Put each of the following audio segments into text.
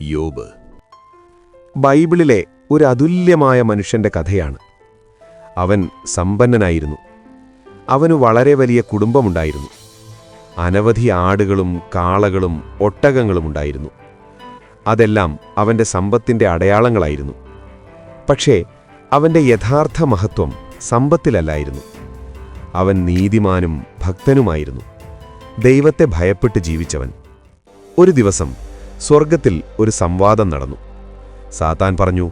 യോബ്. ബൈബിളിലെ ഒരു അതുല്യമായ മനുഷ്യന്റെ കഥയാണ്. അവൻ സമ്പന്നനായിരുന്നു. അവനു വളരെ വലിയ കുടുംബമുണ്ടായിരുന്നു. അനവധി ആടുകളും കാളകളും ഒട്ടകങ്ങളുമുണ്ടായിരുന്നു. അതെല്ലാം അവന്റെ സമ്പത്തിന്റെ അടയാളങ്ങളായിരുന്നു. പക്ഷേ അവന്റെ യഥാർത്ഥ മഹത്വം സമ്പത്തിലല്ലായിരുന്നു. അവൻ നീതിമാനും ഭക്തനുമായിരുന്നു. ദൈവത്തെ ഭയപ്പെട്ട് ജീവിച്ചവൻ. ഒരു ദിവസം സ്വർഗത്തിൽ ഒരു സംവാദം നടന്നു. സാത്താൻ പറഞ്ഞു,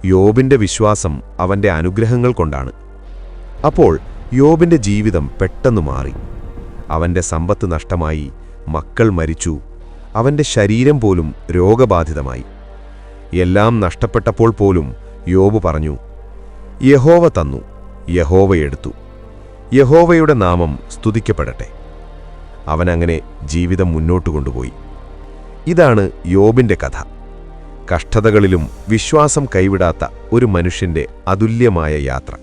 യോബിന്റെ വിശ്വാസം അവന്റെ അനുഗ്രഹങ്ങൾ കൊണ്ടാണ്. അപ്പോൾ യോബിന്റെ ജീവിതം പെട്ടെന്ന് മാറി. അവന്റെ സമ്പത്ത് നഷ്ടമായി, മക്കൾ മരിച്ചു, അവന്റെ ശരീരം പോലും രോഗബാധിതമായി. എല്ലാം നഷ്ടപ്പെട്ടപ്പോൾ പോലും യോബ് പറഞ്ഞു, യഹോവ തന്നു, യഹോവ എടുത്തു, യഹോവയുടെ നാമം സ്തുതിക്കപ്പെടട്ടെ. അവനങ്ങനെ ജീവിതം മുന്നോട്ടു കൊണ്ടുപോയി. ഇതാണ് യോബിന്റെ കഥ. കഷ്ടതകളിലും വിശ്വാസം കൈവിടാത്ത ഒരു മനുഷ്യന്റെ അതുല്യമായ യാത്ര.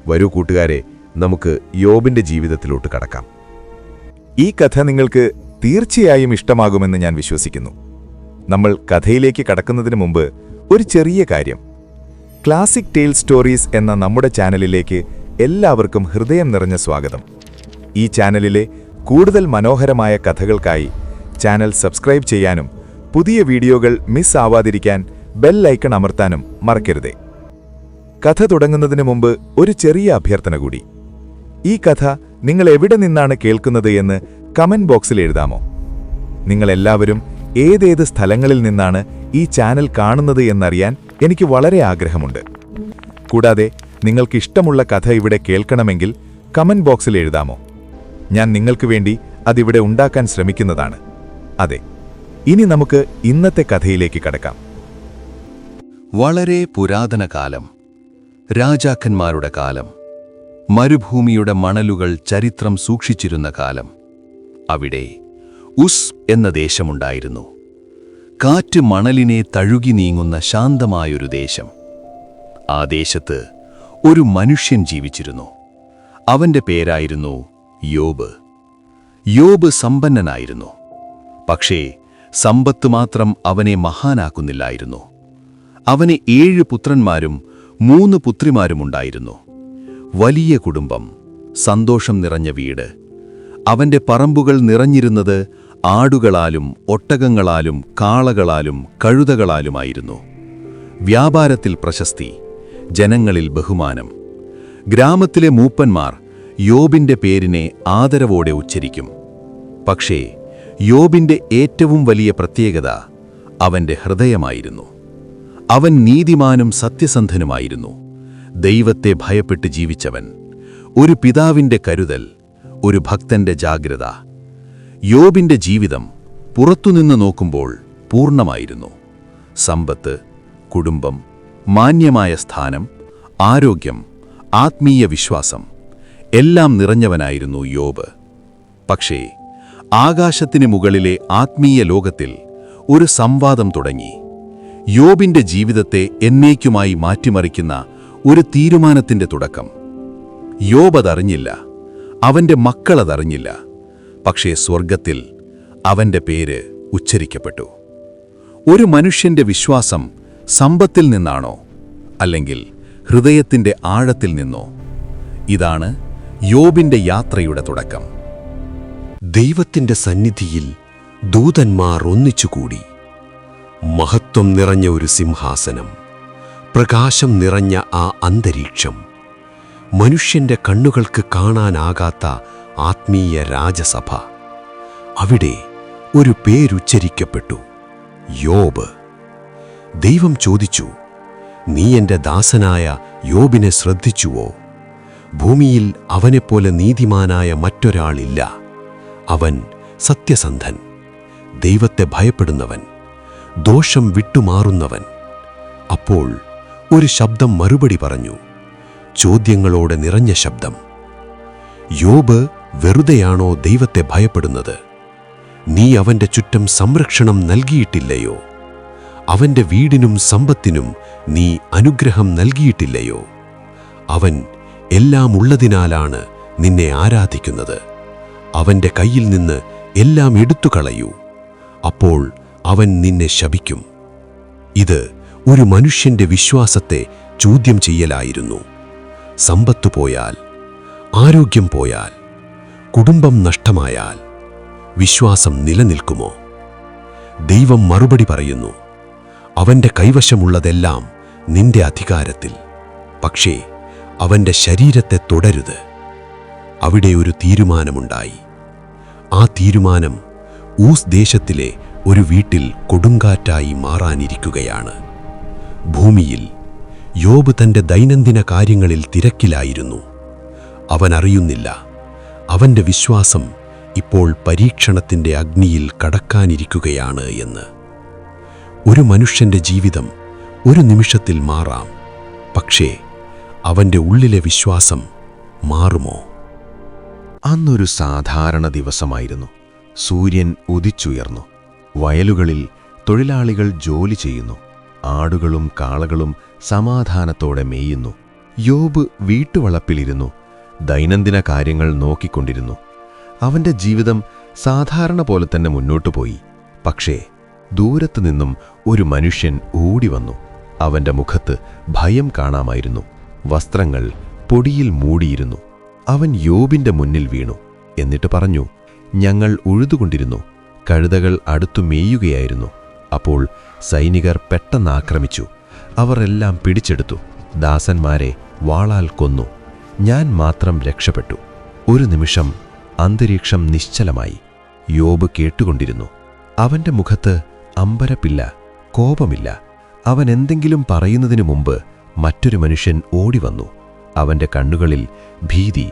വരൂ കൂട്ടുകാരെ, നമുക്ക് യോബിന്റെ ജീവിതത്തിലോട്ട് കടക്കാം. ഈ കഥ നിങ്ങൾക്ക് തീർച്ചയായും ഇഷ്ടമാകുമെന്ന് ഞാൻ വിശ്വസിക്കുന്നു. നമ്മൾ കഥയിലേക്ക് കടക്കുന്നതിന് മുമ്പ് ഒരു ചെറിയ കാര്യം. ക്ലാസിക് ടെയിൽ സ്റ്റോറീസ് എന്ന നമ്മുടെ ചാനലിലേക്ക് എല്ലാവർക്കും ഹൃദയം നിറഞ്ഞ സ്വാഗതം. ഈ ചാനലിലെ കൂടുതൽ മനോഹരമായ കഥകൾക്കായി ചാനൽ സബ്സ്ക്രൈബ് ചെയ്യാനും പുതിയ വീഡിയോകൾ മിസ് ആവാതിരിക്കാൻ ബെൽ ഐക്കൺ അമർത്താനും മറക്കരുതേ. കഥ തുടങ്ങുന്നതിന് മുമ്പ് ഒരു ചെറിയ അഭ്യർത്ഥന കൂടി. ഈ കഥ നിങ്ങൾ എവിടെ നിന്നാണ് കേൾക്കുന്നത് എന്ന് കമന്റ് ബോക്സിൽ എഴുതാമോ? നിങ്ങളെല്ലാവരും ഏതേത് സ്ഥലങ്ങളിൽ നിന്നാണ് ഈ ചാനൽ കാണുന്നത് എന്നറിയാൻ എനിക്ക് വളരെ ആഗ്രഹമുണ്ട്. കൂടാതെ നിങ്ങൾക്ക് ഇഷ്ടമുള്ള കഥ ഇവിടെ കേൾക്കണമെങ്കിൽ കമന്റ് ബോക്സിൽ എഴുതാമോ? ഞാൻ നിങ്ങൾക്ക് വേണ്ടി അതിവിടെ ഉണ്ടാക്കാൻ ശ്രമിക്കുന്നതാണ്. അതെ, ഇനി നമുക്ക് ഇന്നത്തെ കഥയിലേക്ക് കടക്കാം. വളരെ പുരാതന കാലം, രാജാക്കന്മാരുടെ കാലം, മരുഭൂമിയുടെ മണലുകൾ ചരിത്രം സൂക്ഷിച്ചിരുന്ന കാലം. അവിടെ ഉസ് എന്ന ദേശമുണ്ടായിരുന്നു. കാറ്റ് മണലിനെ തഴുകി നീങ്ങുന്ന ശാന്തമായൊരു ദേശം. ആ ദേശത്ത് ഒരു മനുഷ്യൻ ജീവിച്ചിരുന്നു. അവന്റെ പേരായിരുന്നു യോബ്. യോബ് സമ്പന്നനായിരുന്നു. പക്ഷേ സമ്പത്ത് മാത്രം അവനെ മഹാനാക്കുന്നില്ലായിരുന്നു. അവന് 7 പുത്രന്മാരും 3 പുത്രിമാരുമുണ്ടായിരുന്നു. വലിയ കുടുംബം, സന്തോഷം നിറഞ്ഞ വീട്. അവന്റെ പറമ്പുകൾ നിറഞ്ഞിരുന്നത് ആടുകളാലും ഒട്ടകങ്ങളാലും കാളകളാലും കഴുതകളാലുമായിരുന്നു. വ്യാപാരത്തിൽ പ്രശസ്തി, ജനങ്ങളിൽ ബഹുമാനം. ഗ്രാമത്തിലെ മൂപ്പന്മാർ യോബിന്റെ പേരിനെ ആദരവോടെ ഉച്ചരിക്കും. പക്ഷേ യോബിന്റെ ഏറ്റവും വലിയ പ്രത്യേകത അവന്റെ ഹൃദയമായിരുന്നു. അവൻ നീതിമാനും സത്യസന്ധനുമായിരുന്നു. ദൈവത്തെ ഭയപ്പെട്ട് ജീവിച്ചവൻ. ഒരു പിതാവിന്റെ കരുതൽ, ഒരു ഭക്തന്റെ ജാഗ്രത. യോബിന്റെ ജീവിതം പുറത്തുനിന്ന് നോക്കുമ്പോൾ പൂർണ്ണമായിരുന്നു. സമ്പത്ത്, കുടുംബം, മാന്യമായ സ്ഥാനം, ആരോഗ്യം, ആത്മീയ വിശ്വാസം എല്ലാം നിറഞ്ഞവനായിരുന്നു യോബ്. പക്ഷേ ആകാശത്തിന് മുകളിലെ ആത്മീയ ലോകത്തിൽ ഒരു സംവാദം തുടങ്ങി. യോബിന്റെ ജീവിതത്തെ എന്നേക്കുമായി മാറ്റിമറിക്കുന്ന ഒരു തീരുമാനത്തിന്റെ തുടക്കം. യോബ് അതറിഞ്ഞില്ല, അവന്റെ മക്കളതറിഞ്ഞില്ല. പക്ഷേ സ്വർഗത്തിൽ അവന്റെ പേര് ഉച്ചരിക്കപ്പെട്ടു. ഒരു മനുഷ്യന്റെ വിശ്വാസം സമ്പത്തിൽ നിന്നാണോ, അല്ലെങ്കിൽ ഹൃദയത്തിന്റെ ആഴത്തിൽ നിന്നോ? ഇതാണ് യോബിന്റെ യാത്രയുടെ തുടക്കം. ദൈവത്തിന്റെ സന്നിധിയിൽ ദൂതന്മാർ ഒന്നിച്ചുകൂടി. മഹത്വം നിറഞ്ഞ ഒരു സിംഹാസനം, പ്രകാശം നിറഞ്ഞ ആ അന്തരീക്ഷം, മനുഷ്യന്റെ കണ്ണുകൾക്ക് കാണാനാകാത്ത ആത്മീയ രാജസഭ. അവിടെ ഒരു പേരുച്ചരിക്കപ്പെട്ടു, യോബ്. ദൈവം ചോദിച്ചു, നീ എന്റെ ദാസനായ യോബിനെ ശ്രദ്ധിച്ചുവോ? ഭൂമിയിൽ അവനെപ്പോലെ നീതിമാനായ മറ്റൊരാളില്ല. അവൻ സത്യസന്ധൻ, ദൈവത്തെ ഭയപ്പെടുന്നവൻ, ദോഷം വിട്ടുമാറുന്നവൻ. അപ്പോൾ ഒരു ശബ്ദം മറുപടി പറഞ്ഞു, ചോദ്യങ്ങളോടെ നിറഞ്ഞ ശബ്ദം. യോബ് വെറുതെയാണോ ദൈവത്തെ ഭയപ്പെടുന്നത്? നീ അവന്റെ ചുറ്റും സംരക്ഷണം നൽകിയിട്ടില്ലയോ? അവന്റെ വീടിനും സമ്പത്തിനും നീ അനുഗ്രഹം നൽകിയിട്ടില്ലയോ? അവൻ എല്ലാം ഉള്ളതിനാലാണ് നിന്നെ ആരാധിക്കുന്നത്. അവന്റെ കയ്യിൽ നിന്ന് എല്ലാം എടുത്തുകളയൂ. അപ്പോൾ അവൻ നിന്നെ ശപിക്കും. ഇത് ഒരു മനുഷ്യന്റെ വിശ്വാസത്തെ ചോദ്യം ചെയ്യലായിരുന്നു. സമ്പത്ത് പോയാൽ, ആരോഗ്യം പോയാൽ, കുടുംബം നഷ്ടമായാൽ വിശ്വാസം നിലനിൽക്കുമോ? ദൈവം മറുപടി പറയുന്നു, അവന്റെ കൈവശമുള്ളതെല്ലാം നിന്റെ അധികാരത്തിൽ, പക്ഷേ അവന്റെ ശരീരത്തെ തുടരുത്. അവിടെ ഒരു തീരുമാനമുണ്ടായി. ആ തീരുമാനം ഊസ് ദേശത്തിലെ ഒരു വീട്ടിൽ കൊടുങ്കാറ്റായി മാറാനിരിക്കുകയാണ്. ഭൂമിയിൽ യോബ് തന്റെ ദൈനംദിന കാര്യങ്ങളിൽ തിരക്കിലായിരുന്നു. അവൻ അറിയുന്നില്ല, അവന്റെ വിശ്വാസം ഇപ്പോൾ പരീക്ഷണത്തിന്റെ അഗ്നിയിൽ കടക്കാനിരിക്കുകയാണ് എന്ന്. ഒരു മനുഷ്യന്റെ ജീവിതം ഒരു നിമിഷത്തിൽ മാറാം, പക്ഷേ അവന്റെ ഉള്ളിലെ വിശ്വാസം മാറുമോ? അന്നൊരു സാധാരണ ദിവസമായിരുന്നു. സൂര്യൻ ഉദിച്ചുയർന്നു. വയലുകളിൽ തൊഴിലാളികൾ ജോലി ചെയ്യുന്നു. ആടുകളും കാളകളും സമാധാനത്തോടെ മേയുന്നു. യോബ് വീട്ടുവളപ്പിലിരുന്നു ദൈനംദിന കാര്യങ്ങൾ നോക്കിക്കൊണ്ടിരുന്നു. അവന്റെ ജീവിതം സാധാരണ പോലെ തന്നെ മുന്നോട്ടു പോയി. പക്ഷേ ദൂരത്തുനിന്നും ഒരു മനുഷ്യൻ ഓടിവന്നു. അവന്റെ മുഖത്ത് ഭയം കാണാമായിരുന്നു. വസ്ത്രങ്ങൾ പൊടിയിൽ മൂടിയിരുന്നു. അവൻ യോബിന്റെ മുന്നിൽ വീണു. എന്നിട്ട് പറഞ്ഞു, ഞങ്ങൾ ഉഴുതുകൊണ്ടിരുന്നു. കഴുതകൾ അടുത്തു മേയുകയായിരുന്നു. അപ്പോൾ സൈനികർ പെട്ടെന്നാക്രമിച്ചു. അവർ എല്ലാം പിടിച്ചെടുത്തു. ദാസന്മാരെ വാളാൽ കൊന്നു. ഞാൻ മാത്രം രക്ഷപ്പെട്ടു. ഒരു നിമിഷം അന്തരീക്ഷം നിശ്ചലമായി. യോബ് കേട്ടുകൊണ്ടിരുന്നു. അവന്റെ മുഖത്ത് അമ്പരപ്പില്ല, കോപമില്ല. അവൻ എന്തെങ്കിലും പറയുന്നതിനു മുമ്പ് മറ്റൊരു മനുഷ്യൻ ഓടിവന്നു. അവന്റെ കണ്ണുകളിൽ ഭീതി.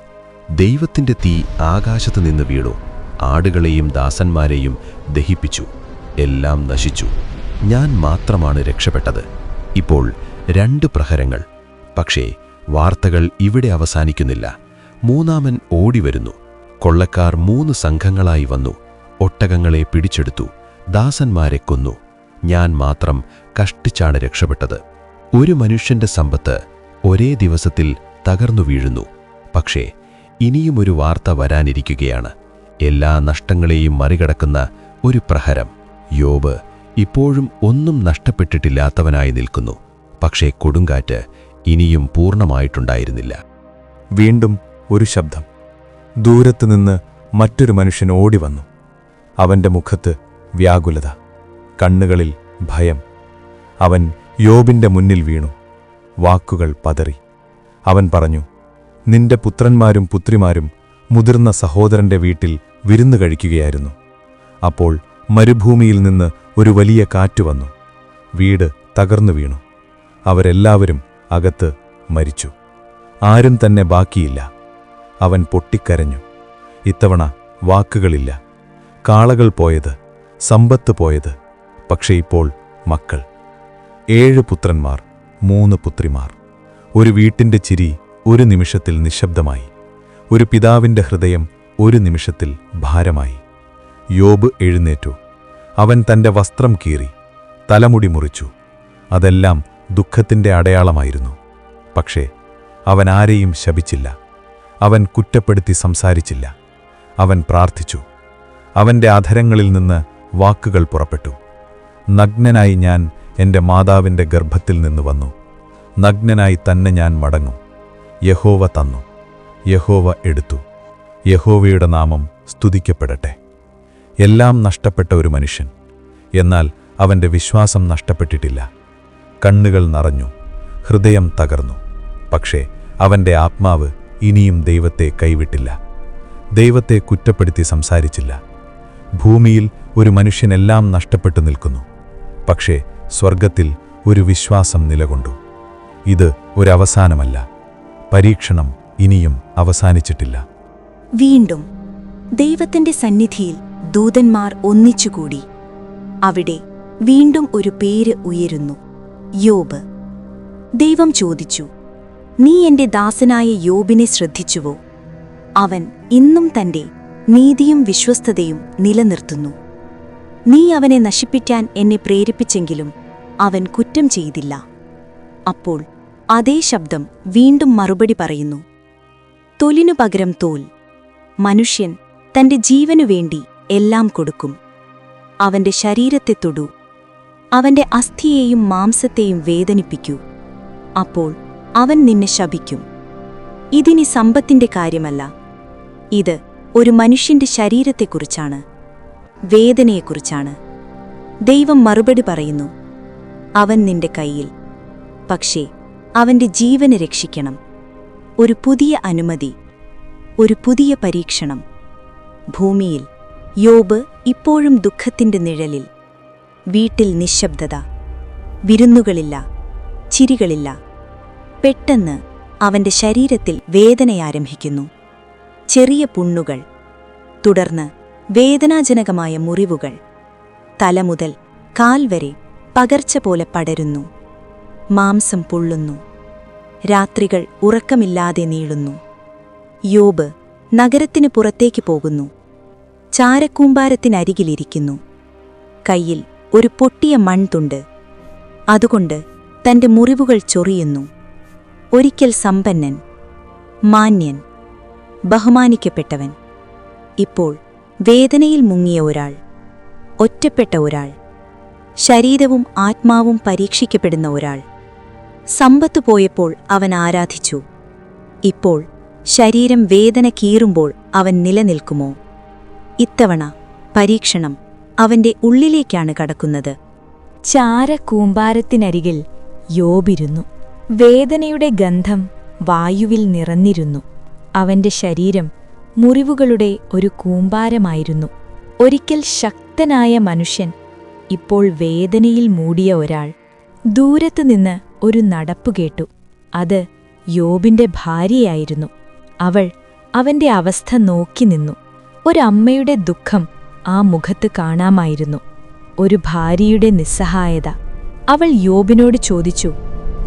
ദൈവത്തിന്റെ തീ ആകാശത്തു നിന്ന് വീണു. ആടുകളെയും ദാസന്മാരെയും ദഹിപ്പിച്ചു. എല്ലാം നശിച്ചു. ഞാൻ മാത്രമാണ് രക്ഷപ്പെട്ടത്. ഇപ്പോൾ 2 പ്രഹരങ്ങൾ. പക്ഷേ വാർത്തകൾ ഇവിടെ അവസാനിക്കുന്നില്ല. മൂന്നാമൻ ഓടിവരുന്നു. കൊള്ളക്കാർ 3 സംഘങ്ങളായി വന്നു. ഒട്ടകങ്ങളെ പിടിച്ചെടുത്തു. ദാസന്മാരെ കൊന്നു. ഞാൻ മാത്രം കഷ്ടിച്ചാണ് രക്ഷപ്പെട്ടത്. ഒരു മനുഷ്യന്റെ സമ്പത്ത് ഒരേ ദിവസത്തിൽ തകർന്നു വീഴുന്നു. പക്ഷേ ഇനിയുമൊരു വാർത്ത വരാനിരിക്കുകയാണ്. എല്ലാ നഷ്ടങ്ങളെയും മറികടക്കുന്ന ഒരു പ്രഹരം. യോബ് ഇപ്പോഴും ഒന്നും നഷ്ടപ്പെട്ടിട്ടില്ലാത്തവനായി നിൽക്കുന്നു. പക്ഷേ കൊടുങ്കാറ്റ് ഇനിയും പൂർണ്ണമായിട്ടുണ്ടായിരുന്നില്ല. വീണ്ടും ഒരു ശബ്ദം. ദൂരത്തുനിന്ന് മറ്റൊരു മനുഷ്യൻ ഓടിവന്നു. അവന്റെ മുഖത്ത് വ്യാകുലത, കണ്ണുകളിൽ ഭയം. അവൻ യോബിന്റെ മുന്നിൽ വീണു. വാക്കുകൾ പതറി. അവൻ പറഞ്ഞു, നിന്റെ പുത്രന്മാരും പുത്രിമാരും മുതിർന്ന സഹോദരന്റെ വീട്ടിൽ വിരുന്നു കഴിക്കുകയായിരുന്നു. അപ്പോൾ മരുഭൂമിയിൽ നിന്ന് ഒരു വലിയ കാറ്റ് വന്നു. വീട് തകർന്നു വീണു. അവരെല്ലാവരും അകത്ത് മരിച്ചു. ആരും തന്നെ ബാക്കിയില്ല. അവൻ പൊട്ടിക്കരഞ്ഞു. ഇത്തവണ വാക്കുകളില്ല. കാളകൾ പോയത്, സമ്പത്ത് പോയത്, പക്ഷേ ഇപ്പോൾ മക്കൾ. 7 പുത്രന്മാർ, 3 പുത്രിമാർ. ഒരു വീട്ടിന്റെ ചിരി ഒരു നിമിഷത്തിൽ നിശബ്ദമായി. ഒരു പിതാവിന്റെ ഹൃദയം ഒരു നിമിഷത്തിൽ ഭാരമായി. യോബ് എഴുന്നേറ്റു. അവൻ തന്റെ വസ്ത്രം കീറി, തലമുടി മുറിച്ചു. അതെല്ലാം ദുഃഖത്തിന്റെ അടയാളമായിരുന്നു. പക്ഷേ അവൻ ആരെയും ശപിച്ചില്ല. അവൻ കുറ്റപ്പെടുത്തി സംസാരിച്ചില്ല. അവൻ പ്രാർത്ഥിച്ചു. അവന്റെ അധരങ്ങളിൽ നിന്ന് വാക്കുകൾ പുറപ്പെട്ടു. നഗ്നനായി ഞാൻ എന്റെ മാതാവിന്റെ ഗർഭത്തിൽ നിന്ന് വന്നു. നഗ്നനായി തന്നെ ഞാൻ മടങ്ങും. യഹോവ തന്നു, യഹോവ എടുത്തു. യഹോവയുടെ നാമം സ്തുതിക്കപ്പെടട്ടെ. എല്ലാം നഷ്ടപ്പെട്ട ഒരു മനുഷ്യൻ. എന്നാൽ അവന്റെ വിശ്വാസം നഷ്ടപ്പെട്ടിട്ടില്ല. കണ്ണുകൾ നിറഞ്ഞു, ഹൃദയം തകർന്നു. പക്ഷേ അവന്റെ ആത്മാവ് ഇനിയും ദൈവത്തെ കൈവിട്ടില്ല. ദൈവത്തെ കുറ്റപ്പെടുത്തി സംസാരിച്ചില്ല. ഭൂമിയിൽ ഒരു മനുഷ്യനെല്ലാം നഷ്ടപ്പെട്ടു നിൽക്കുന്നു. പക്ഷേ സ്വർഗത്തിൽ ഒരു വിശ്വാസം നിലകൊണ്ടു. ഇത് ഒരവസാനമല്ല. പരീക്ഷണം ഇനിയും അവസാനിച്ചിട്ടില്ല. വീണ്ടും ദൈവത്തിന്റെ സന്നിധിയിൽ ദൂതന്മാർ ഒന്നിച്ചുകൂടി. അവിടെ വീണ്ടും ഒരു പേര് ഉയരുന്നു, യോബ്. ദൈവം ചോദിച്ചു, നീ എന്റെ ദാസനായ യോബിനെ ശ്രദ്ധിച്ചുവോ? അവൻ ഇന്നും തന്റെ നീതിയും വിശ്വസ്തതയും നിലനിർത്തുന്നു. നീ അവനെ നശിപ്പിക്കാൻ എന്നെ പ്രേരിപ്പിച്ചെങ്കിലും അവൻ കുറ്റം ചെയ്തില്ല. അപ്പോൾ അതേ ശബ്ദം വീണ്ടും മറുപടി പറയുന്നു, തൊലിനു പകരം തോൽ. മനുഷ്യൻ തന്റെ ജീവനുവേണ്ടി എല്ലാം കൊടുക്കും. അവന്റെ ശരീരത്തെ തൊടൂ, അവന്റെ അസ്ഥിയെയും മാംസത്തെയും വേദനിപ്പിക്കൂ. അപ്പോൾ അവൻ നിന്നെ ശപിക്കും. ഇതിനി സമ്പത്തിന്റെ കാര്യമല്ല, ഇത് ഒരു മനുഷ്യന്റെ ശരീരത്തെക്കുറിച്ചാണ്, വേദനയെക്കുറിച്ചാണ്. ദൈവം മറുപടി പറയുന്നു, അവൻ നിന്റെ കയ്യിൽ, പക്ഷേ അവന്റെ ജീവന് രക്ഷിക്കണം. ഒരു പുതിയ അനുമതി, ഒരു പുതിയ പരീക്ഷണം. ഭൂമിയിൽ യോബ് ഇപ്പോഴും ദുഃഖത്തിന്റെ നിഴലിൽ. വീട്ടിൽ നിശബ്ദത, വിരുന്നുകളില്ല, ചിരികളില്ല. പെട്ടെന്ന് അവന്റെ ശരീരത്തിൽ വേദനയാരംഭിക്കുന്നു. ചെറിയ പുണ്ണുകൾ, തുടർന്ന് വേദനാജനകമായ മുറിവുകൾ. തല മുതൽ കാൽ വരെ പകർച്ച പോലെ പടരുന്നു. മാംസം പൊള്ളുന്നു. രാത്രികൾ ഉറക്കമില്ലാതെ നീളുന്നു. യോബ് നഗരത്തിന് പുറത്തേക്ക് പോകുന്നു. ചാരക്കൂമ്പാരത്തിനരികിലിരിക്കുന്നു. കയ്യിൽ ഒരു പൊട്ടിയ മൺതുണ്ട്. അതുകൊണ്ട് തന്റെ മുറിവുകൾ ചൊറിയുന്നു. ഒരിക്കൽ സമ്പന്നൻ, മാന്യൻ, ബഹുമാനിക്കപ്പെട്ടവൻ, ഇപ്പോൾ വേദനയിൽ മുങ്ങിയ ഒരാൾ, ഒറ്റപ്പെട്ട ഒരാൾ, ശരീരവും ആത്മാവും പരീക്ഷിക്കപ്പെടുന്ന ഒരാൾ. സമ്പത്ത് പോയപ്പോൾ അവൻ ആരാധിച്ചു. ഇപ്പോൾ ശരീരം വേദന കീറുമ്പോൾ അവൻ നിലനിൽക്കുമോ? ഇത്തവണ പരീക്ഷണം അവന്റെ ഉള്ളിലേക്കാണ് കടക്കുന്നത്. ചാരക്കൂമ്പാരത്തിനരികിൽ യോബിരുന്നു. വേദനയുടെ ഗന്ധം വായുവിൽ നിറഞ്ഞിരുന്നു. അവന്റെ ശരീരം മുറിവുകളുടെ ഒരു കൂമ്പാരമായിരുന്നു. ഒരിക്കൽ ശക്തനായ മനുഷ്യൻ, ഇപ്പോൾ വേദനയിൽ മൂടിയ ഒരാൾ. ദൂരത്തുനിന്ന് ഒരു നടപ്പു കേട്ടു. അത് യോബിന്റെ ഭാര്യയായിരുന്നു. അവൾ അവന്റെ അവസ്ഥ നോക്കി നിന്നു. ഒരമ്മയുടെ ദുഃഖം ആ മുഖത്ത് കാണാമായിരുന്നു, ഒരു ഭാര്യയുടെ നിസ്സഹായത. അവൾ യോബിനോട് ചോദിച്ചു,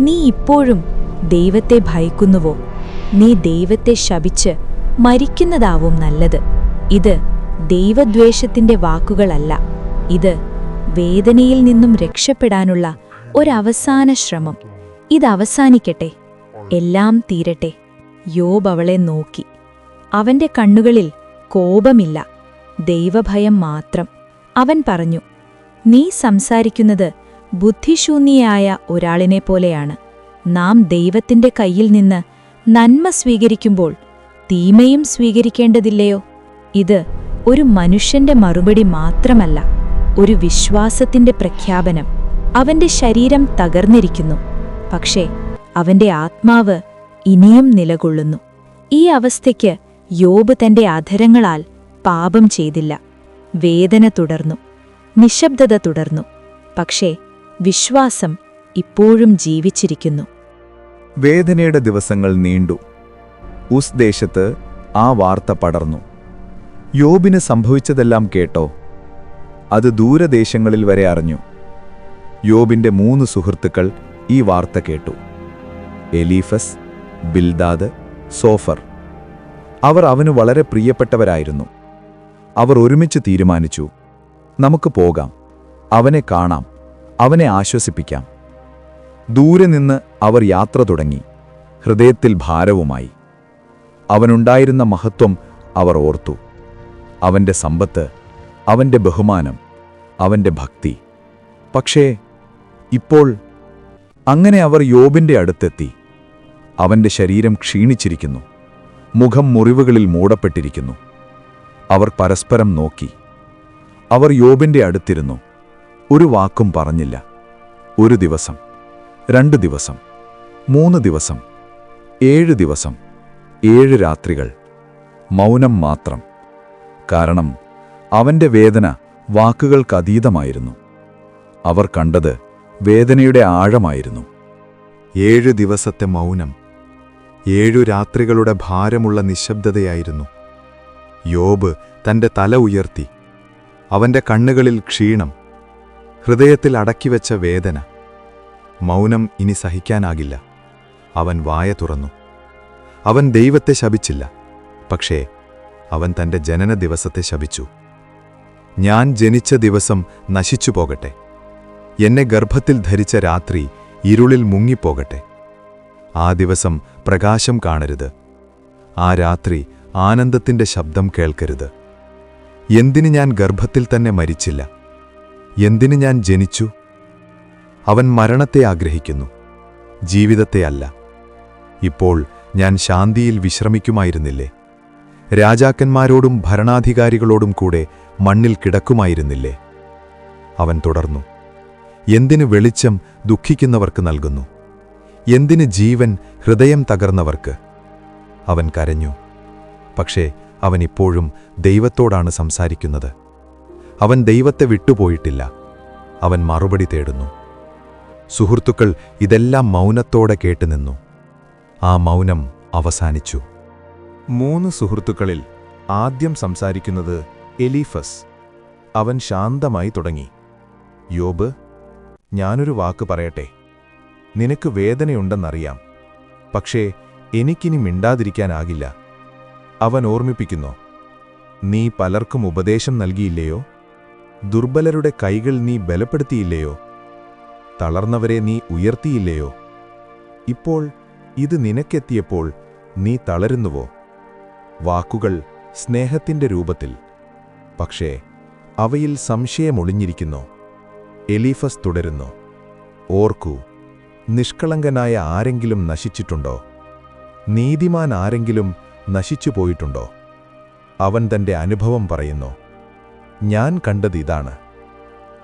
നീ ഇപ്പോഴും ദൈവത്തെ ഭയക്കുന്നുവോ? നീ ദൈവത്തെ ശപിച്ച് മരിക്കുന്നതാവും നല്ലത്. ഇത് ദൈവദ്വേഷത്തിന്റെ വാക്കുകളല്ല, ഇത് വേദനയിൽ നിന്നും രക്ഷപ്പെടാനുള്ള ഒരവസാന ശ്രമം. ഇതവസാനിക്കട്ടെ, എല്ലാം തീരട്ടെ. യോബ് അവളെ നോക്കി. അവന്റെ കണ്ണുകളിൽ കോപമില്ല, ദൈവഭയം മാത്രം. അവൻ പറഞ്ഞു, നീ സംസാരിക്കുന്നത് ബുദ്ധിശൂന്യയായ ഒരാളിനെപ്പോലെയാണ്. നാം ദൈവത്തിന്റെ കയ്യിൽ നിന്ന് നന്മ സ്വീകരിക്കുമ്പോൾ തീമയും സ്വീകരിക്കേണ്ടതില്ലയോ? ഇത് ഒരു മനുഷ്യന്റെ മറുപടി മാത്രമല്ല, ഒരു വിശ്വാസത്തിന്റെ പ്രഖ്യാപനം. അവന്റെ ശരീരം തകർന്നിരിക്കുന്നു, പക്ഷേ അവന്റെ ആത്മാവ് ഇനിയും നിലകൊള്ളുന്നു. ഈ അവസ്ഥയ്ക്ക് യോബ് തന്റെ അധരങ്ങളാൽ പാപം ചെയ്തില്ല. വേദന തുടർന്നു, നിശബ്ദത തുടർന്നു, പക്ഷേ വിശ്വാസം ഇപ്പോഴും ജീവിച്ചിരിക്കുന്നു. വേദനയുടെ ദിവസങ്ങൾ നീണ്ടു. ഉസ് ദേശത്ത് ആ വാർത്ത പടർന്നു. യോബിന് സംഭവിച്ചതെല്ലാം കേട്ടോ? അത് ദൂരദേശങ്ങളിൽ വരെ അറിഞ്ഞു. യോബിന്റെ 3 സുഹൃത്തുക്കൾ ഈ വാർത്ത കേട്ടു: എലീഫസ്, ബിൽദാദ്, സോഫർ. അവർ അവനു വളരെ പ്രിയപ്പെട്ടവരായിരുന്നു. അവർ ഒരുമിച്ച് തീരുമാനിച്ചു, നമുക്ക് പോകാം, അവനെ കാണാം, അവനെ ആശ്വസിപ്പിക്കാം. ദൂരെ നിന്ന് അവർ യാത്ര തുടങ്ങി, ഹൃദയത്തിൽ ഭാരവുമായി. അവനുണ്ടായിരുന്ന മഹത്വം അവർ ഓർത്തു, അവന്റെ സമ്പത്ത്, അവന്റെ ബഹുമാനം, അവന്റെ ഭക്തി. പക്ഷേ ഇപ്പോൾ അങ്ങനെ അവർ യോബിന്റെ അടുത്തെത്തി. അവന്റെ ശരീരം ക്ഷീണിച്ചിരിക്കുന്നു, മുഖം മുറിവുകളിൽ മൂടപ്പെട്ടിരിക്കുന്നു. അവർ പരസ്പരം നോക്കി. അവർ യോബിന്റെ അടുത്തിരുന്നു. ഒരു വാക്കും പറഞ്ഞില്ല. 1 ദിവസം, 2 ദിവസം, 3 ദിവസം, 7 ദിവസം, 7 രാത്രികൾ. മൗനം മാത്രം. കാരണം അവന്റെ വേദന വാക്കുകൾക്കതീതമായിരുന്നു. അവർ കണ്ടത് വേദനയുടെ ആഴമായിരുന്നു. 7 ദിവസത്തെ മൗനം, 7 രാത്രികളുടെ ഭാരമുള്ള നിശബ്ദതയായിരുന്നു. യോബ് തന്റെ തല ഉയർത്തി. അവന്റെ കണ്ണുകളിൽ ക്ഷീണം, ഹൃദയത്തിൽ അടക്കിവെച്ച വേദന. മൗനം ഇനി സഹിക്കാനാകില്ല. അവൻ വായ തുറന്നു. അവൻ ദൈവത്തെ ശപിച്ചില്ല, പക്ഷേ അവൻ തന്റെ ജനന ദിവസത്തെ ശപിച്ചു. ഞാൻ ജനിച്ച ദിവസം നശിച്ചു പോകട്ടെ. എന്നെ ഗർഭത്തിൽ ധരിച്ച രാത്രി ഇരുളിൽ മുങ്ങിപ്പോകട്ടെ. ആ ദിവസം പ്രകാശം കാണരുത്. ആ രാത്രി ആനന്ദത്തിന്റെ ശബ്ദം കേൾക്കരുത്. എന്തിന് ഞാൻ ഗർഭത്തിൽ തന്നെ മരിച്ചില്ല? എന്തിന് ഞാൻ ജനിച്ചു? അവൻ മരണത്തെ ആഗ്രഹിക്കുന്നു, ജീവിതത്തെ അല്ല. ഇപ്പോൾ ഞാൻ ശാന്തിയിൽ വിശ്രമിക്കുമായിരുന്നില്ലേ? രാജാക്കന്മാരോടും ഭരണാധികാരികളോടും കൂടെ മണ്ണിൽ കിടക്കുമായിരുന്നില്ലേ? അവൻ തുടർന്നു, എന്തിന് വെളിച്ചം ദുഃഖിക്കുന്നവർക്ക് നൽകുന്നു? എന്തിന് ജീവൻ ഹൃദയം തകർന്നവർക്ക്? അവൻ കരഞ്ഞു. പക്ഷേ അവൻ ഇപ്പോഴും ദൈവത്തോടാണ് സംസാരിക്കുന്നത്. അവൻ ദൈവത്തെ വിട്ടുപോയിട്ടില്ല. അവൻ മറുപടി തേടുന്നു. സുഹൃത്തുക്കൾ ഇതെല്ലാം മൗനത്തോടെ കേട്ടുനിന്നു. ആ മൗനം അവസാനിച്ചു. 3 സുഹൃത്തുക്കളിൽ ആദ്യം സംസാരിക്കുന്നത് എലീഫസ്. അവൻ ശാന്തമായി തുടങ്ങി. യോബ്, ഞാനൊരു വാക്ക് പറയട്ടെ. നിനക്ക് വേദനയുണ്ടെന്നറിയാം, പക്ഷേ എനിക്കിനി മിണ്ടാതിരിക്കാനാകില്ല. അവൻ ഓർമ്മിപ്പിക്കുന്നു, നീ പലർക്കും ഉപദേശം നൽകിയില്ലയോ? ദുർബലരുടെ കൈകൾ നീ ബലപ്പെടുത്തിയില്ലയോ? തളർന്നവരെ നീ ഉയർത്തിയില്ലയോ? ഇപ്പോൾ ഇത് നിനക്കെത്തിയപ്പോൾ നീ തളരുന്നുവോ? വാക്കുകൾ സ്നേഹത്തിന്റെ രൂപത്തിൽ, പക്ഷേ അവയിൽ സംശയമൊളിഞ്ഞിരിക്കുന്നു. എലീഫസ് തുടരുന്നു, ഓർക്കൂ, നിഷ്കളങ്കനായ ആരെങ്കിലും നശിച്ചിട്ടുണ്ടോ? നീതിമാൻ ആരെങ്കിലും നശിച്ചുപോയിട്ടുണ്ടോ? അവൻ തന്റെ അനുഭവം പറയുന്നു. ഞാൻ കണ്ടതിതാണ്,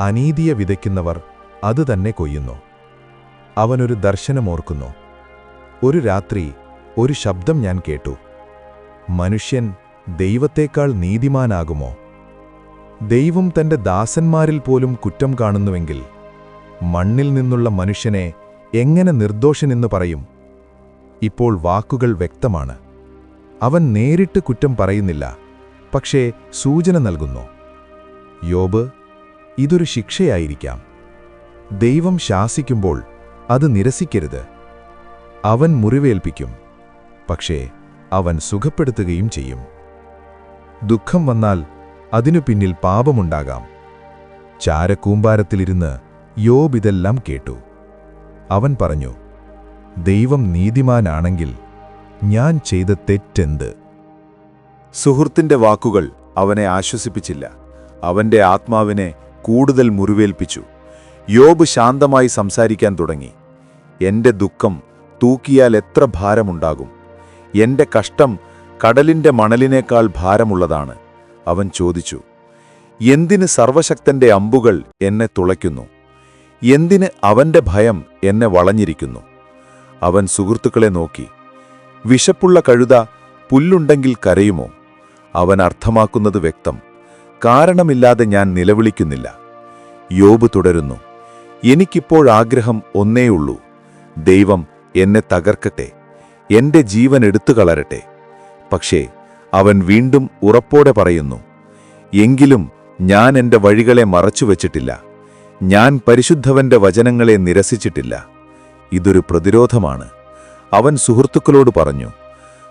അനീതിയെ വിതയ്ക്കുന്നവർ അതുതന്നെ കൊയ്യുന്നു. അവനൊരു ദർശനമോർക്കുന്നു. ഒരു രാത്രി ഒരു ശബ്ദം ഞാൻ കേട്ടു. മനുഷ്യൻ ദൈവത്തേക്കാൾ നീതിമാനാകുമോ? ദൈവം തന്റെ ദാസന്മാരിൽ പോലും കുറ്റം കാണുന്നുവെങ്കിൽ മണ്ണിൽ നിന്നുള്ള മനുഷ്യനെ എങ്ങനെ നിർദോഷനെന്ന് പറയും? ഇപ്പോൾ വാക്കുകൾ വ്യക്തമാണ്. അവൻ നേരിട്ട് കുറ്റം പറയുന്നില്ല, പക്ഷേ സൂചന നൽകുന്നു. യോബ്, ഇതൊരു ശിക്ഷയായിരിക്കാം. ദൈവം ശാസിക്കുമ്പോൾ അത് നിരസിക്കരുത്. അവൻ മുറിവേൽപ്പിക്കും, പക്ഷേ അവൻ സുഖപ്പെടുത്തുകയും ചെയ്യും. ദുഃഖം വന്നാൽ അതിനു പിന്നിൽ പാപമുണ്ടാകാം. ചാരക്കൂമ്പാരത്തിലിരുന്ന് യോബ് ഇതെല്ലാം കേട്ടു. അവൻ പറഞ്ഞു, ദൈവം നീതിമാനാണെങ്കിൽ ഞാൻ ചെയ്ത തെറ്റെന്ത്? സുഹൃത്തിന്റെ വാക്കുകൾ അവനെ ആശ്വസിപ്പിച്ചില്ല. അവന്റെ ആത്മാവിനെ കൂടുതൽ മുറിവേൽപ്പിച്ചു. യോബ് ശാന്തമായി സംസാരിക്കാൻ തുടങ്ങി. എന്റെ ദുഃഖം തൂക്കിയാൽ എത്ര ഭാരമുണ്ടാകും? എന്റെ കഷ്ടം കടലിന്റെ മണലിനേക്കാൾ ഭാരമുള്ളതാണ്. അവൻ ചോദിച്ചു, എന്തിന് സർവശക്തന്റെ അമ്പുകൾ എന്നെ തുളയ്ക്കുന്നു? എന്തിന് അവന്റെ ഭയം എന്നെ വളഞ്ഞിരിക്കുന്നു? അവൻ സുഹൃത്തുക്കളെ നോക്കി. വിശപ്പുള്ള കഴുത പുല്ലുണ്ടെങ്കിൽ കരയുമോ? അവൻ അർത്ഥമാക്കുന്നത് വ്യക്തം. കാരണമില്ലാതെ ഞാൻ നിലവിളിക്കുന്നില്ല. യോബ് തുടരുന്നു, എനിക്കിപ്പോഴാഗ്രഹം ഒന്നേയുള്ളൂ, ദൈവം എന്നെ തകർക്കട്ടെ, എന്റെ ജീവൻ എടുത്തുകളരട്ടെ. പക്ഷേ അവൻ വീണ്ടും ഉറപ്പോടെ പറയുന്നു, എങ്കിലും ഞാൻ എന്റെ വഴികളെ മറച്ചുവെച്ചിട്ടില്ല, ഞാൻ പരിശുദ്ധവന്റെ വചനങ്ങളെ നിരസിച്ചിട്ടില്ല. ഇതൊരു പ്രതിരോധമാണ്. അവൻ സുഹൃത്തുക്കളോട് പറഞ്ഞു,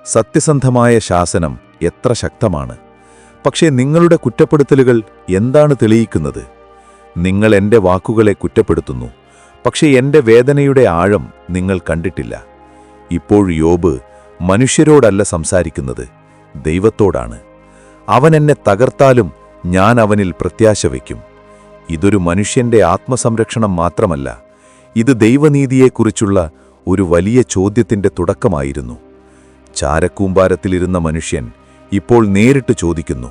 സത്യസന്ധമായ ശാസനം എത്ര ശക്തമാണ്. പക്ഷേ നിങ്ങളുടെ കുറ്റപ്പെടുത്തലുകൾ എന്താണ് തെളിയിക്കുന്നത്? നിങ്ങൾ എന്റെ വാക്കുകളെ കുറ്റപ്പെടുത്തുന്നു, പക്ഷേ എന്റെ വേദനയുടെ ആഴം നിങ്ങൾ കണ്ടിട്ടില്ല. ഇപ്പോൾ യോബ് മനുഷ്യരോടല്ല സംസാരിക്കുന്നത്, ദൈവത്തോടാണ്. അവൻ എന്നെ തകർത്താലും ഞാൻ അവനിൽ പ്രത്യാശ വയ്ക്കും. ഇതൊരു മനുഷ്യന്റെ ആത്മസംരക്ഷണം മാത്രമല്ല, ഇത് ദൈവനീതിയെക്കുറിച്ചുള്ള ഒരു വലിയ ചോദ്യത്തിന്റെ തുടക്കമായിരുന്നു. ചാരക്കൂമ്പാരത്തിലിരുന്ന മനുഷ്യൻ ഇപ്പോൾ നേരിട്ട് ചോദിക്കുന്നു,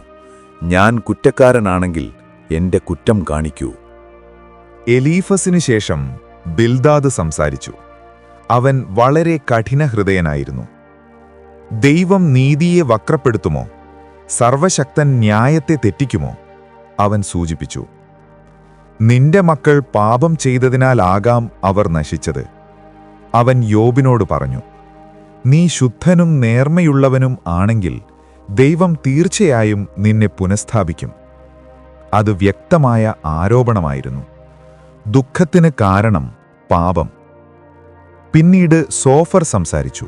ഞാൻ കുറ്റക്കാരനാണെങ്കിൽ എന്റെ കുറ്റം കാണിക്കൂ. എലീഫസിനു ശേഷം ബിൽദാദ് സംസാരിച്ചു. അവൻ വളരെ കഠിനഹൃദയനായിരുന്നു. ദൈവം നീതിയെ വക്രപ്പെടുത്തുമോ? സർവശക്തൻ ന്യായത്തെ തെറ്റിക്കുമോ? അവൻ സൂചിപ്പിച്ചു. നിന്റെ മക്കൾ പാപം ചെയ്തതിനാലാകാം അവർ നശിച്ചത്. അവൻ യോബിനോട് പറഞ്ഞു, നീ ശുദ്ധനും നേർമ്മയുള്ളവനും ആണെങ്കിൽ ദൈവം തീർച്ചയായും നിന്നെ പുനഃസ്ഥാപിക്കും. അത് വ്യക്തമായ ആരോപണമായിരുന്നു. ദുഃഖത്തിന് കാരണം പാപം. പിന്നീട് സോഫർ സംസാരിച്ചു.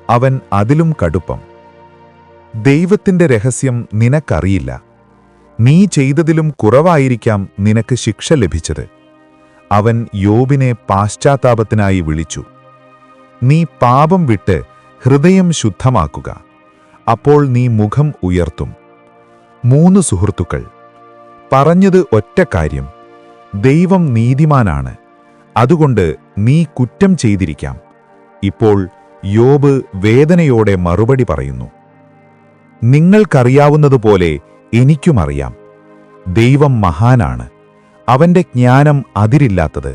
അവൻ അതിലും കടുപ്പം. ദൈവത്തിന്റെ രഹസ്യം നിനക്കറിയില്ല. നീ ചെയ്തതിലും കുറവായിരിക്കാം നിനക്ക് ശിക്ഷ ലഭിച്ചത്. അവൻ യോബിനെ പാശ്ചാത്താപത്തിനായി വിളിച്ചു. നീ പാപം വിട്ട് ഹൃദയം ശുദ്ധമാക്കുക, അപ്പോൾ നീ മുഖം ഉയർത്തും. 3 സുഹൃത്തുക്കൾ പറഞ്ഞത് ഒറ്റ കാര്യം, ദൈവം നീതിമാനാണ്, അതുകൊണ്ട് നീ കുറ്റം ചെയ്തിരിക്കാം. ഇപ്പോൾ യോബ് വേദനയോടെ മറുപടി പറയുന്നു. നിങ്ങൾക്കറിയാവുന്നതുപോലെ എനിക്കുമറിയാം. ദൈവം മഹാനാണ്, അവന്റെ ജ്ഞാനം അതിരില്ലാത്തത്.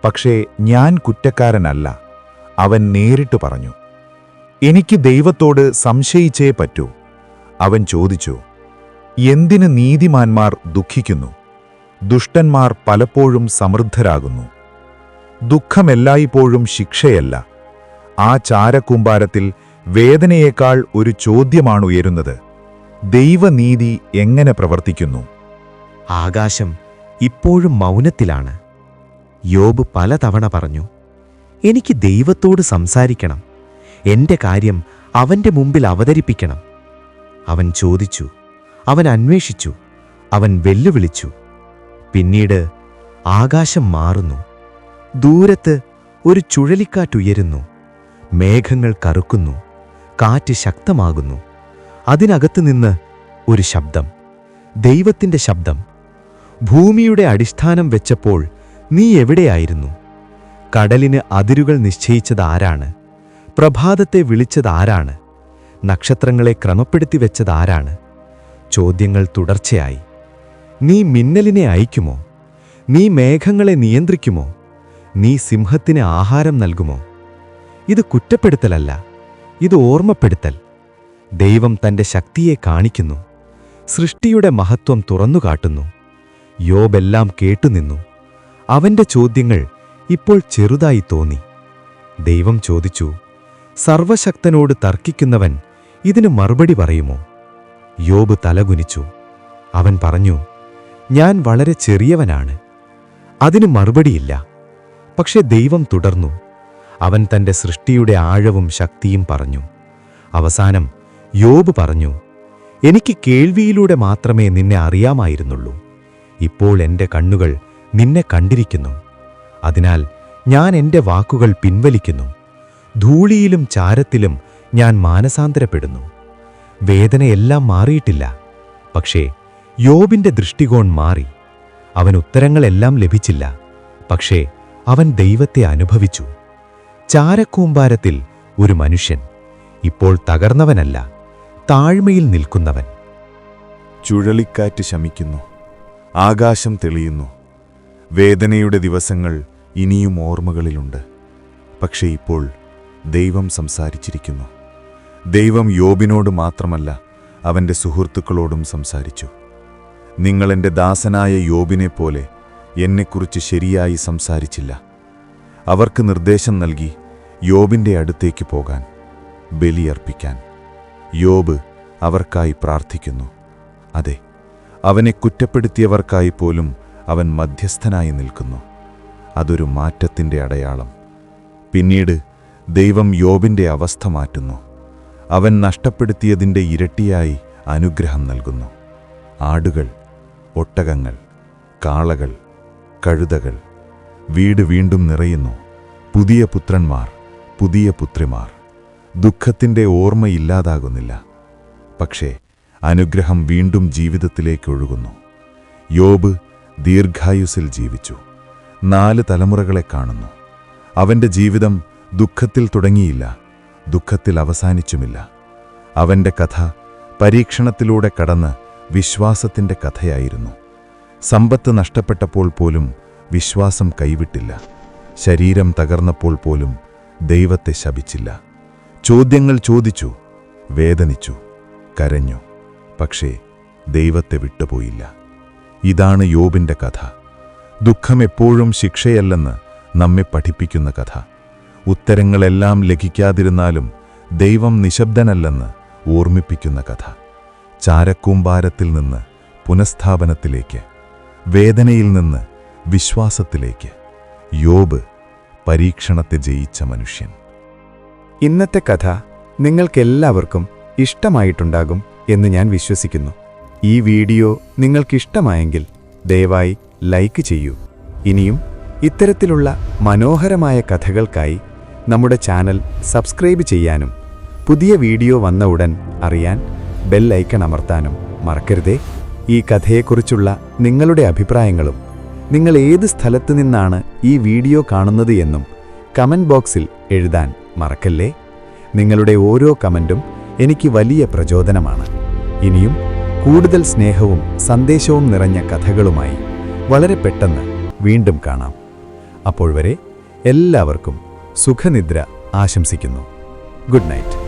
പക്ഷേ ഞാൻ കുറ്റക്കാരനല്ല, അവൻ നേരിട്ട് പറഞ്ഞു. എനിക്ക് ദൈവത്തോട് സംശയിച്ചേ പറ്റൂ. അവൻ ചോദിച്ചു, എന്തിന് നീതിമാന്മാർ ദുഃഖിക്കുന്നു? ദുഷ്ടന്മാർ പലപ്പോഴും സമൃദ്ധരാകുന്നു. ദുഃഖമെല്ലായ്പ്പോഴും ശിക്ഷയല്ല. ആ ചാരക്കൂമ്പാരത്തിൽ വേദനയേക്കാൾ ഒരു ചോദ്യമാണുയരുന്നത്: ദൈവനീതി എങ്ങനെ പ്രവർത്തിക്കുന്നു? ആകാശം ഇപ്പോഴും മൗനത്തിലാണ്. യോബ് പലതവണ പറഞ്ഞു, എനിക്ക് ദൈവത്തോട് സംസാരിക്കണം, എന്റെ കാര്യം അവന്റെ മുമ്പിൽ അവതരിപ്പിക്കണം. അവൻ ചോദിച്ചു, അവൻ അന്വേഷിച്ചു, അവൻ വെല്ലുവിളിച്ചു. പിന്നീട് ആകാശം മാറുന്നു. ദൂരത്ത് ഒരു ചുഴലിക്കാറ്റുയരുന്നു. മേഘങ്ങൾ കറുക്കുന്നു. കാറ്റ് ശക്തമാകുന്നു. അതിനകത്തുനിന്ന് ഒരു ശബ്ദം, ദൈവത്തിന്റെ ശബ്ദം. ഭൂമിയുടെ അടിസ്ഥാനം വെച്ചപ്പോൾ നീ എവിടെയായിരുന്നു? കടലിന് അതിരുകൾ നിശ്ചയിച്ചതാരാണ്? പ്രഭാതത്തെ വിളിച്ചതാരാണ്? നക്ഷത്രങ്ങളെ ക്രമപ്പെടുത്തി വെച്ചതാരാണ്? ചോദ്യങ്ങൾ തുടർച്ചയായി. നീ മിന്നലിനെ അയക്കുമോ? നീ മേഘങ്ങളെ നിയന്ത്രിക്കുമോ? നീ സിംഹത്തിന് ആഹാരം നൽകുമോ? ഇത് കുറ്റപ്പെടുത്തലല്ല, ഇത് ഓർമ്മപ്പെടുത്തൽ. ദൈവം തന്റെ ശക്തിയെ കാണിക്കുന്നു. സൃഷ്ടിയുടെ മഹത്വം തുറന്നുകാട്ടുന്നു. യോബെല്ലാം കേട്ടുനിന്നു. അവന്റെ ചോദ്യങ്ങൾ ഇപ്പോൾ ചെറുതായി തോന്നി. ദൈവം ചോദിച്ചു, സർവശക്തനോട് തർക്കിക്കുന്നവൻ ഇതിന് മറുപടി പറയുമോ? യോബ് തലകുനിച്ചു. അവൻ പറഞ്ഞു, ഞാൻ വളരെ ചെറിയവനാണ്, അതിന് മറുപടിയില്ല. പക്ഷെ ദൈവം തുടർന്നു. അവൻ തന്റെ സൃഷ്ടിയുടെ ആഴവും ശക്തിയും പറഞ്ഞു. അവസാനം യോബ് പറഞ്ഞു, എനിക്ക് കേൾവിയിലൂടെ മാത്രമേ നിന്നെ അറിയാമായിരുന്നുള്ളൂ. ഇപ്പോൾ എന്റെ കണ്ണുകൾ നിന്നെ കണ്ടിരിക്കുന്നു. അതിനാൽ ഞാൻ എന്റെ വാക്കുകൾ പിൻവലിക്കുന്നു. ധൂളിയിലും ചാരത്തിലും ഞാൻ മാനസാന്തരപ്പെടുന്നു. വേദനയെല്ലാം മാറിയിട്ടില്ല, പക്ഷേ യോബിന്റെ ദൃഷ്ടികോൺ മാറി. അവൻ ഉത്തരങ്ങളെല്ലാം ലഭിച്ചില്ല, പക്ഷേ അവൻ ദൈവത്തെ അനുഭവിച്ചു. ചാരക്കൂമ്പാരത്തിൽ ഒരു മനുഷ്യൻ, ഇപ്പോൾ തകർന്നവനല്ല, താഴ്മയിൽ നിൽക്കുന്നവൻ. ചുഴലിക്കാറ്റ് ശമിക്കുന്നു. ആകാശം തെളിയുന്നു. വേദനയുടെ ദിവസങ്ങൾ ഇനിയും ഓർമ്മകളിലുണ്ട്. പക്ഷേ ഇപ്പോൾ ദൈവം സംസാരിച്ചിരിക്കുന്നു. ദൈവം യോബിനോട് മാത്രമല്ല, അവന്റെ സുഹൃത്തുക്കളോടും സംസാരിച്ചു. നിങ്ങളെന്റെ ദാസനായ യോബിനെപ്പോലെ എന്നെക്കുറിച്ച് ശരിയായി സംസാരിച്ചില്ല. അവർക്ക് നിർദ്ദേശം നൽകി യോബിന്റെ അടുത്തേക്ക് പോകാൻ, ബലിയർപ്പിക്കാൻ. യോബ് അവർക്കായി പ്രാർത്ഥിക്കുന്നു. അതെ, അവനെ കുറ്റപ്പെടുത്തിയവർക്കായി പോലും അവൻ മധ്യസ്ഥനായി നിൽക്കുന്നു. അതൊരു മാറ്റത്തിന്റെ അടയാളം. പിന്നീട് ദൈവം യോബിന്റെ അവസ്ഥ മാറ്റുന്നു. അവൻ നഷ്ടപ്പെടുത്തിയതിൻ്റെ ഇരട്ടിയായി അനുഗ്രഹം നൽകുന്നു. ആടുകൾ, ഒട്ടകങ്ങൾ, കാളകൾ, കഴുതകൾ, വീട് വീണ്ടും നിറയുന്നു. പുതിയ പുത്രന്മാർ, പുതിയ പുത്രിമാർ. ദുഃഖത്തിൻ്റെ ഓർമ്മയില്ലാതാകുന്നില്ല, പക്ഷേ അനുഗ്രഹം വീണ്ടും ജീവിതത്തിലേക്ക് ഒഴുകുന്നു. യോബ് ദീർഘായുസ്സിൽ ജീവിച്ചു. 4 തലമുറകളെ കാണുന്നു. അവന്റെ ജീവിതം ദുഃഖത്തിൽ തുടങ്ങിയില്ല, ദുഃഖത്തിൽ അവസാനിച്ചുമില്ല. അവന്റെ കഥ പരീക്ഷണത്തിലൂടെ കടന്ന് വിശ്വാസത്തിന്റെ കഥയായിരുന്നു. സമ്പത്ത് നഷ്ടപ്പെട്ടപ്പോൾ പോലും വിശ്വാസം കൈവിട്ടില്ല. ശരീരം തകർന്നപ്പോൾ പോലും ദൈവത്തെ ശപിച്ചില്ല. ചോദ്യങ്ങൾ ചോദിച്ചു, വേദനിച്ചു, കരഞ്ഞു, പക്ഷേ ദൈവത്തെ വിട്ടുപോയില്ല. ഇതാണ് യോബിന്റെ കഥ. ദുഃഖം എപ്പോഴും ശിക്ഷയല്ലെന്ന് നമ്മെ പഠിപ്പിക്കുന്ന കഥ. ഉത്തരങ്ങളെല്ലാം ലഭിക്കാതിരുന്നാലും ദൈവം നിശബ്ദനല്ലെന്ന് ഓർമ്മിപ്പിക്കുന്ന കഥ. ചാരക്കൂമ്പാരത്തിൽ നിന്ന് പുനഃസ്ഥാപനത്തിലേക്ക്, വേദനയിൽ നിന്ന് വിശ്വാസത്തിലേക്ക്. യോബ്, പരീക്ഷണത്തെ ജയിച്ച മനുഷ്യൻ. ഇന്നത്തെ കഥ നിങ്ങൾക്കെല്ലാവർക്കും ഇഷ്ടമായിട്ടുണ്ടാകും എന്ന് ഞാൻ വിശ്വസിക്കുന്നു. ഈ വീഡിയോ നിങ്ങൾക്കിഷ്ടമായെങ്കിൽ ദയവായി ലൈക്ക് ചെയ്യൂ. ഇനിയും ഇത്തരത്തിലുള്ള മനോഹരമായ കഥകൾക്കായി നമ്മുടെ ചാനൽ സബ്സ്ക്രൈബ് ചെയ്യാനും പുതിയ വീഡിയോ വന്ന ഉടൻ അറിയാൻ ബെൽ ഐക്കൺ അമർത്താനും മറക്കരുതേ. ഈ കഥയെക്കുറിച്ചുള്ള നിങ്ങളുടെ അഭിപ്രായങ്ങളും നിങ്ങൾ ഏത് സ്ഥലത്തു നിന്നാണ് ഈ വീഡിയോ കാണുന്നത് എന്നും കമന്റ് ബോക്സിൽ എഴുതാൻ മറക്കല്ലേ. നിങ്ങളുടെ ഓരോ കമന്റും എനിക്ക് വലിയ പ്രചോദനമാണ്. ഇനിയും കൂടുതൽ സ്നേഹവും സന്ദേശവും നിറഞ്ഞ കഥകളുമായി വളരെ പെട്ടെന്ന് വീണ്ടും കാണാം. അപ്പോൾ വരെ എല്ലാവർക്കും സുഖനിദ്ര ആശംസിക്കുന്നു. Good night.